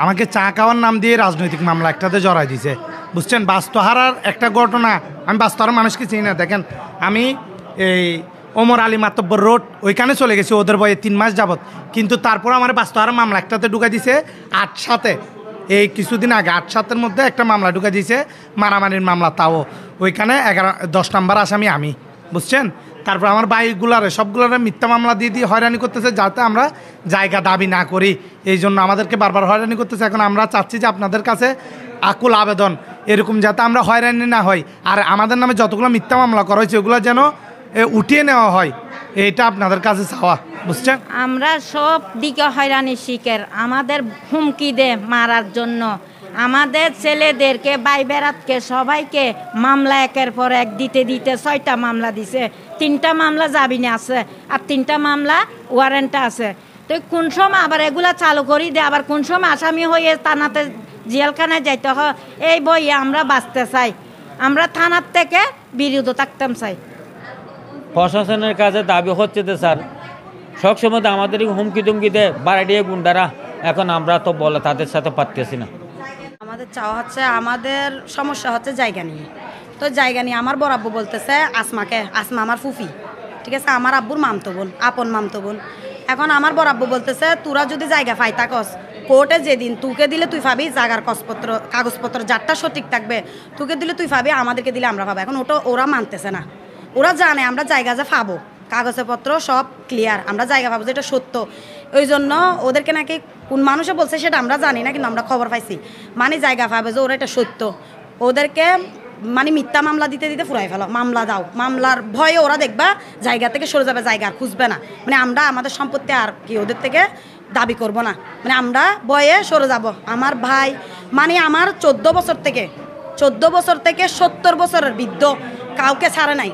আমাকে চা খাওয়ার নাম দিয়ে রাজনৈতিক মামলা একটাতে জড়াই দিছে, বুঝছেন? বাস্তহারার একটা ঘটনা, আমি বাস্তহারার মানুষকে চিনি না। দেখেন, আমি এই ওমর আলী মাতব্বর রোড ওইখানে চলে গেছি ওদের বয়ে 3 মাস যাবত, কিন্তু তারপর আমার বাস্তহারা মামলা একটাতে ঢুকাই দিছে 8/7। এই কিছুদিন আগে 8/7-এর মধ্যে একটা মামলা ঢুকাই দিয়েছে, মারামারির মামলা, তাও ওইখানে 10 নম্বর আসামি আমি, বুঝছেন? তারপর আমার বাইকগুলারে সবগুলোরে মিথ্যা মামলা দিয়ে দিয়ে হয়রানি করতেছে, যাতে আমরা জায়গা দাবি না করি। এই জন্য আমাদেরকে বারবার হয়রানি করতেছে। এখন আমরা চাচ্ছি যে আপনাদের কাছে আকুল আবেদন, এরকম যাতে আমরা হয়রানি না হই, আর আমাদের নামে যতগুলো মিথ্যা মামলা করা হয়েছে ওগুলো যেন উঠিয়ে নেওয়া হয়, এইটা আপনাদের কাছে চাওয়া, বুঝছেন? আমরা সব দিকে হয়রানি শিকার, আমাদের হুমকি দে মারার জন্য, আমাদের ছেলেদেরকে ভাই বেড়াতকে সবাইকে মামলা একের পর এক দিতে দিতে 6টা মামলা দিছে। 3টা মামলা জামিনে আছে আর 3টা মামলা ওয়ারেন্টে আছে। তো কোন সময় আবার এগুলা চালু করি দে, আবার কোন সময় আসামি হয়ে থানাতে জেলখানায় যাইতে হয়, এই বইয়ে আমরা বাঁচতে চাই। আমরা থানার থেকে বিরত থাকতাম চাই। প্রশাসনের কাছে দাবি হচ্ছে যে স্যার সবসময় আমাদের হুমকি টুমকি দেয় বাড়াইয়ে গুন্ডারা, এখন আমরা তো বলে তাদের সাথে পারতেছি না। আমাদের চাওয়া হচ্ছে, আমাদের সমস্যা হচ্ছে জায়গা নিয়ে। তো জায়গা নিয়ে আমার বড় আব্বু বলতেছে আসমা আমার ফুফি, ঠিক আছে, আমার আব্বুর মামতো বোন, আপন মামতো বোন। এখন আমার বড় আব্বু বলতেছে তোরা যদি জায়গা পাই থাকস, কোর্টে যেদিন তুকে দিলে তুই পাবি জায়গার কাগজপত্র যারটা সঠিক থাকবে, তুকে দিলে তুই পাবি, আমাদেরকে দিলে আমরা পাবো। এখন ওরা মানতেছে না, ওরা জানে আমরা জায়গা যে পাবো, কাগজপত্র সব ক্লিয়ার, আমরা জায়গা পাবো যেটা সত্য। ওই জন্য ওদেরকে নাকি কোন মানুষে বলছে সেটা আমরা জানি না, কিন্তু আমরা খবর পাইছি মানে জায়গা পাবে যে ওরা এটা সত্য। ওদেরকে মানে মিথ্যা মামলা দিতে দিতে ফুরাই ফেলো, মামলা দাও, মামলার ভয়ে ওরা দেখবা জায়গা থেকে সরে যাবে, জায়গা আর খুঁজবে না। মানে আমরা আমাদের সম্পত্তি আর কি ওদের থেকে দাবি করব না, মানে আমরা ভয়ে সরে যাব। আমার ভাই মানে আমার 14 বছর থেকে 70 বছরের বৃদ্ধ কাউকে ছাড়ে নাই।